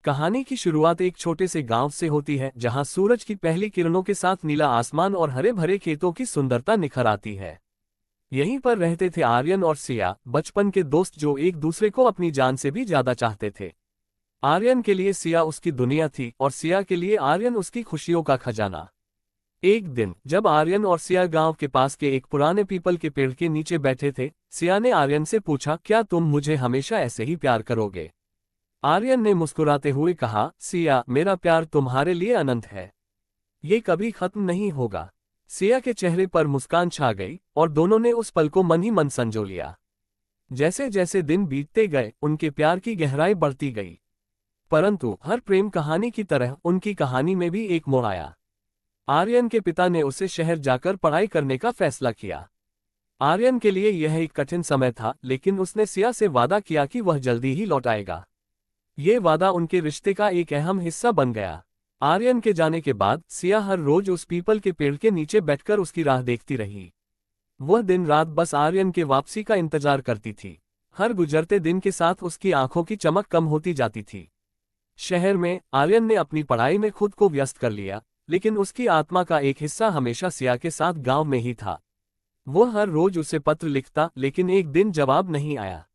कहानी की शुरुआत एक छोटे से गांव से होती है जहां सूरज की पहली किरणों के साथ नीला आसमान और हरे भरे खेतों की सुंदरता निखर आती है। यहीं पर रहते थे आर्यन और सिया, बचपन के दोस्त जो एक दूसरे को अपनी जान से भी ज्यादा चाहते थे। आर्यन के लिए सिया उसकी दुनिया थी और सिया के लिए आर्यन उसकी खुशियों का खजाना। एक दिन जब आर्यन और सिया गांव के पास के एक पुराने पीपल के पेड़ के नीचे बैठे थे, सिया ने आर्यन से पूछा, क्या तुम मुझे हमेशा ऐसे ही प्यार करोगे? आर्यन ने मुस्कुराते हुए कहा, सिया, मेरा प्यार तुम्हारे लिए अनंत है। ये कभी खत्म नहीं होगा। सिया के चेहरे पर मुस्कान छा गई और दोनों ने उस पल को मन ही मन संजो लिया। जैसे जैसे दिन बीतते गए, उनके प्यार की गहराई बढ़ती गई। परंतु हर प्रेम कहानी की तरह उनकी कहानी में भी एक मोड़ आया। आर्यन के पिता ने उसे शहर जाकर पढ़ाई करने का फैसला किया। आर्यन के लिए यह एक कठिन समय था, लेकिन उसने सिया से वादा किया कि वह जल्दी ही लौट आएगा। ये वादा उनके रिश्ते का एक अहम हिस्सा बन गया। आर्यन के जाने के बाद सिया हर रोज उस पीपल के पेड़ के नीचे बैठकर उसकी राह देखती रही। वह दिन रात बस आर्यन के वापसी का इंतजार करती थी। हर गुजरते दिन के साथ उसकी आंखों की चमक कम होती जाती थी। शहर में आर्यन ने अपनी पढ़ाई में खुद को व्यस्त कर लिया, लेकिन उसकी आत्मा का एक हिस्सा हमेशा सिया के साथ गांव में ही था। वह हर रोज उसे पत्र लिखता, लेकिन एक दिन जवाब नहीं आया।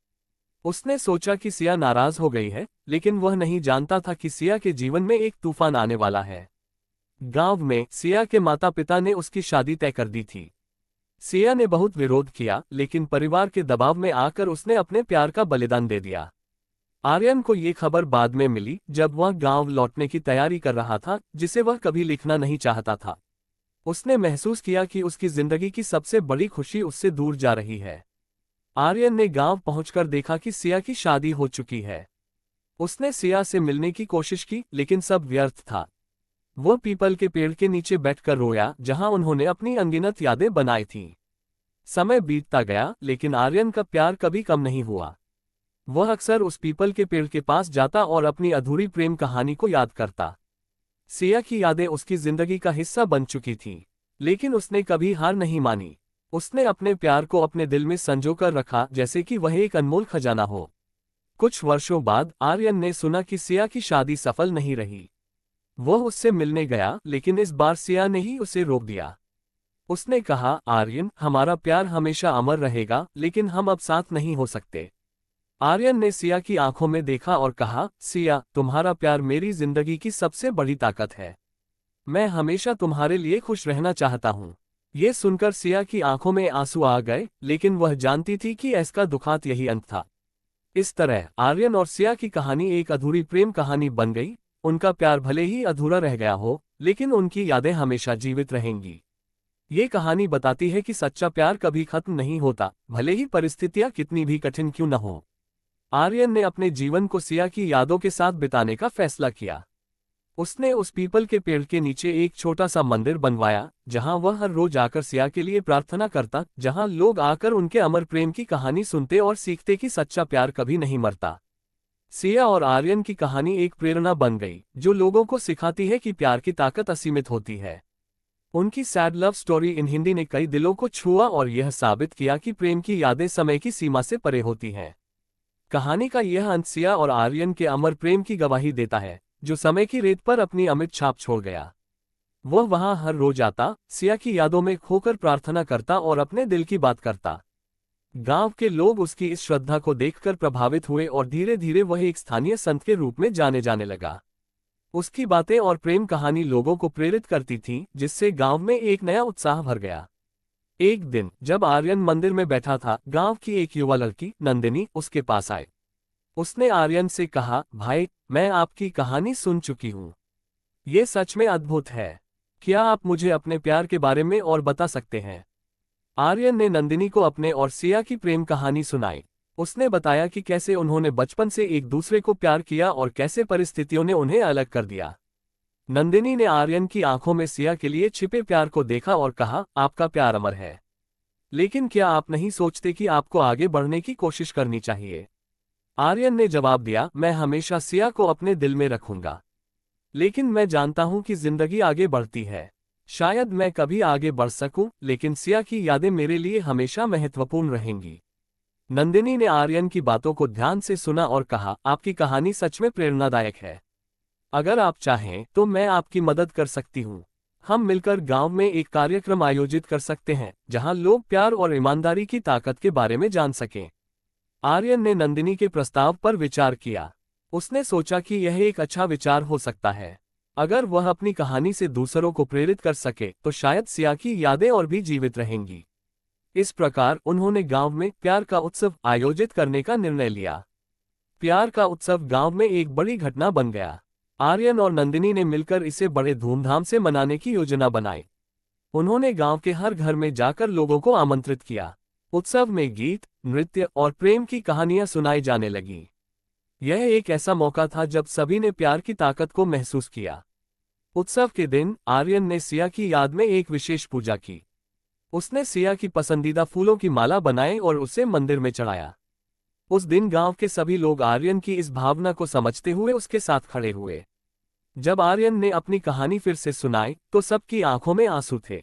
उसने सोचा कि सिया नाराज हो गई है, लेकिन वह नहीं जानता था कि सिया के जीवन में एक तूफान आने वाला है। गांव में सिया के माता पिता ने उसकी शादी तय कर दी थी। सिया ने बहुत विरोध किया, लेकिन परिवार के दबाव में आकर उसने अपने प्यार का बलिदान दे दिया। आर्यन को ये खबर बाद में मिली, जब वह गांव लौटने की तैयारी कर रहा था, जिसे वह कभी लिखना नहीं चाहता था। उसने महसूस किया कि उसकी जिंदगी की सबसे बड़ी खुशी उससे दूर जा रही है। आर्यन ने गांव पहुंचकर देखा कि सिया की शादी हो चुकी है। उसने सिया से मिलने की कोशिश की, लेकिन सब व्यर्थ था। वह पीपल के पेड़ के नीचे बैठकर रोया, जहां उन्होंने अपनी अनगिनत यादें बनाई थीं। समय बीतता गया, लेकिन आर्यन का प्यार कभी कम नहीं हुआ। वह अक्सर उस पीपल के पेड़ के पास जाता और अपनी अधूरी प्रेम कहानी को याद करता। सिया की यादें उसकी जिंदगी का हिस्सा बन चुकी थीं, लेकिन उसने कभी हार नहीं मानी। उसने अपने प्यार को अपने दिल में संजोकर रखा, जैसे कि वह एक अनमोल खजाना हो। कुछ वर्षों बाद आर्यन ने सुना कि सिया की शादी सफल नहीं रही। वह उससे मिलने गया, लेकिन इस बार सिया ने ही उसे रोक दिया। उसने कहा, आर्यन, हमारा प्यार हमेशा अमर रहेगा, लेकिन हम अब साथ नहीं हो सकते। आर्यन ने सिया की आंखों में देखा और कहा, सिया, तुम्हारा प्यार मेरी जिंदगी की सबसे बड़ी ताकत है। मैं हमेशा तुम्हारे लिए खुश रहना चाहता हूँ। ये सुनकर सिया की आंखों में आंसू आ गए, लेकिन वह जानती थी कि इसका दुखांत यही अंत था। इस तरह आर्यन और सिया की कहानी एक अधूरी प्रेम कहानी बन गई। उनका प्यार भले ही अधूरा रह गया हो, लेकिन उनकी यादें हमेशा जीवित रहेंगी। ये कहानी बताती है कि सच्चा प्यार कभी खत्म नहीं होता, भले ही परिस्थितियां कितनी भी कठिन क्यों न हो। आर्यन ने अपने जीवन को सिया की यादों के साथ बिताने का फैसला किया। उसने उस पीपल के पेड़ के नीचे एक छोटा सा मंदिर बनवाया, जहां वह हर रोज आकर सिया के लिए प्रार्थना करता, जहां लोग आकर उनके अमर प्रेम की कहानी सुनते और सीखते कि सच्चा प्यार कभी नहीं मरता। सिया और आर्यन की कहानी एक प्रेरणा बन गई, जो लोगों को सिखाती है कि प्यार की ताकत असीमित होती है। उनकी sad love story in Hindi ने कई दिलों को छुआ और यह साबित किया कि प्रेम की यादें समय की सीमा से परे होती हैं। कहानी का यह अंत सिया और आर्यन के अमर प्रेम की गवाही देता है, जो समय की रेत पर अपनी अमिट छाप छोड़ गया। वह वहां हर रोज आता, सिया की यादों में खोकर प्रार्थना करता और अपने दिल की बात करता। गांव के लोग उसकी इस श्रद्धा को देखकर प्रभावित हुए और धीरे धीरे वह एक स्थानीय संत के रूप में जाने लगा। उसकी बातें और प्रेम कहानी लोगों को प्रेरित करती थी, जिससे गांव में एक नया उत्साह भर गया। एक दिन जब आर्यन मंदिर में बैठा था, गांव की एक युवा लड़की नंदिनी उसके पास आई। उसने आर्यन से कहा, भाई, मैं आपकी कहानी सुन चुकी हूँ। ये सच में अद्भुत है। क्या आप मुझे अपने प्यार के बारे में और बता सकते हैं? आर्यन ने नंदिनी को अपने और सिया की प्रेम कहानी सुनाई। उसने बताया कि कैसे उन्होंने बचपन से एक दूसरे को प्यार किया और कैसे परिस्थितियों ने उन्हें अलग कर दिया। नंदिनी ने आर्यन की आंखों में सिया के लिए छिपे प्यार को देखा और कहा, आपका प्यार अमर है, लेकिन क्या आप नहीं सोचते कि आपको आगे बढ़ने की कोशिश करनी चाहिए? आर्यन ने जवाब दिया, मैं हमेशा सिया को अपने दिल में रखूंगा, लेकिन मैं जानता हूं कि जिंदगी आगे बढ़ती है। शायद मैं कभी आगे बढ़ सकूं, लेकिन सिया की यादें मेरे लिए हमेशा महत्वपूर्ण रहेंगी। नंदिनी ने आर्यन की बातों को ध्यान से सुना और कहा, आपकी कहानी सच में प्रेरणादायक है। अगर आप चाहें तो मैं आपकी मदद कर सकती हूँ। हम मिलकर गांव में एक कार्यक्रम आयोजित कर सकते हैं जहां लोग प्यार और ईमानदारी की ताकत के बारे में जान सकें। आर्यन ने नंदिनी के प्रस्ताव पर विचार किया। उसने सोचा कि यह एक अच्छा विचार हो सकता है। अगर वह अपनी कहानी से दूसरों को प्रेरित कर सके तो शायद सिया की यादें और भी जीवित रहेंगी। इस प्रकार उन्होंने गांव में प्यार का उत्सव आयोजित करने का निर्णय लिया। प्यार का उत्सव गांव में एक बड़ी घटना बन गया। आर्यन और नंदिनी ने मिलकर इसे बड़े धूमधाम से मनाने की योजना बनाई। उन्होंने गांव के हर घर में जाकर लोगों को आमंत्रित किया। उत्सव में गीत, नृत्य और प्रेम की कहानियां सुनाई जाने लगीं। यह एक ऐसा मौका था जब सभी ने प्यार की ताकत को महसूस किया। उत्सव के दिन आर्यन ने सिया की याद में एक विशेष पूजा की। उसने सिया की पसंदीदा फूलों की माला बनाई और उसे मंदिर में चढ़ाया। उस दिन गांव के सभी लोग आर्यन की इस भावना को समझते हुए उसके साथ खड़े हुए। जब आर्यन ने अपनी कहानी फिर से सुनाई तो सबकी आंखों में आंसू थे।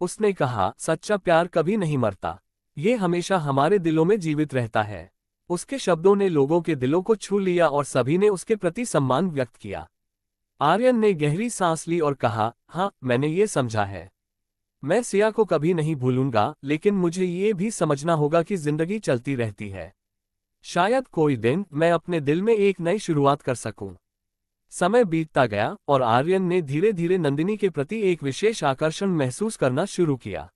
उसने कहा, सच्चा प्यार कभी नहीं मरता, ये हमेशा हमारे दिलों में जीवित रहता है। उसके शब्दों ने लोगों के दिलों को छू लिया और सभी ने उसके प्रति सम्मान व्यक्त किया। आर्यन ने गहरी सांस ली और कहा, हाँ, मैंने ये समझा है। मैं सिया को कभी नहीं भूलूंगा, लेकिन मुझे ये भी समझना होगा कि जिंदगी चलती रहती है। शायद कोई दिन मैं अपने दिल में एक नई शुरुआत कर सकूं। समय बीतता गया और आर्यन ने धीरे धीरे नंदिनी के प्रति एक विशेष आकर्षण महसूस करना शुरू किया।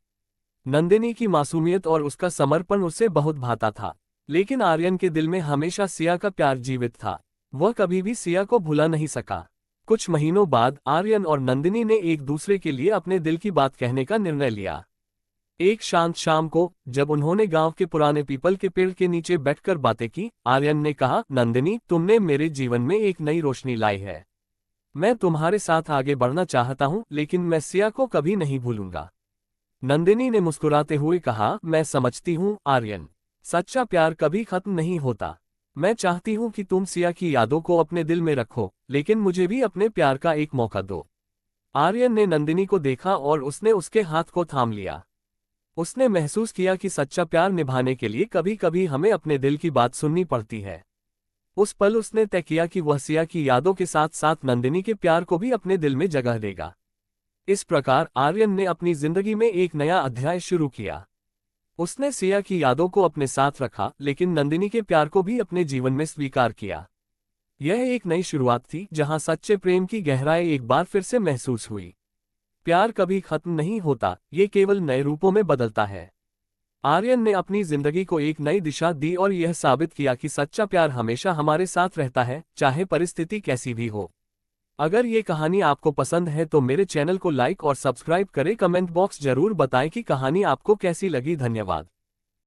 नंदिनी की मासूमियत और उसका समर्पण उसे बहुत भाता था, लेकिन आर्यन के दिल में हमेशा सिया का प्यार जीवित था। वह कभी भी सिया को भुला नहीं सका। कुछ महीनों बाद आर्यन और नंदिनी ने एक दूसरे के लिए अपने दिल की बात कहने का निर्णय लिया। एक शांत शाम को जब उन्होंने गांव के पुराने पीपल के पेड़ के नीचे बैठकर बातें की, आर्यन ने कहा, नंदिनी, तुमने मेरे जीवन में एक नई रोशनी लाई है। मैं तुम्हारे साथ आगे बढ़ना चाहता हूं, लेकिन मैं सिया को कभी नहीं भूलूंगा। नंदिनी ने मुस्कुराते हुए कहा, मैं समझती हूं आर्यन, सच्चा प्यार कभी खत्म नहीं होता। मैं चाहती हूं कि तुम सिया की यादों को अपने दिल में रखो, लेकिन मुझे भी अपने प्यार का एक मौका दो। आर्यन ने नंदिनी को देखा और उसने उसके हाथ को थाम लिया। उसने महसूस किया कि सच्चा प्यार निभाने के लिए कभी कभी हमें अपने दिल की बात सुननी पड़ती है। उस पल उसने तय किया कि वह सिया की यादों के साथ साथ नंदिनी के प्यार को भी अपने दिल में जगह देगा। इस प्रकार आर्यन ने अपनी जिंदगी में एक नया अध्याय शुरू किया। उसने सिया की यादों को अपने साथ रखा, लेकिन नंदिनी के प्यार को भी अपने जीवन में स्वीकार किया। यह एक नई शुरुआत थी जहां सच्चे प्रेम की गहराई एक बार फिर से महसूस हुई। प्यार कभी खत्म नहीं होता, ये केवल नए रूपों में बदलता है। आर्यन ने अपनी जिंदगी को एक नई दिशा दी और यह साबित किया कि सच्चा प्यार हमेशा हमारे साथ रहता है, चाहे परिस्थिति कैसी भी हो। अगर ये कहानी आपको पसंद है तो मेरे चैनल को लाइक और सब्सक्राइब करें। कमेंट बॉक्स जरूर बताएं कि कहानी आपको कैसी लगी। धन्यवाद।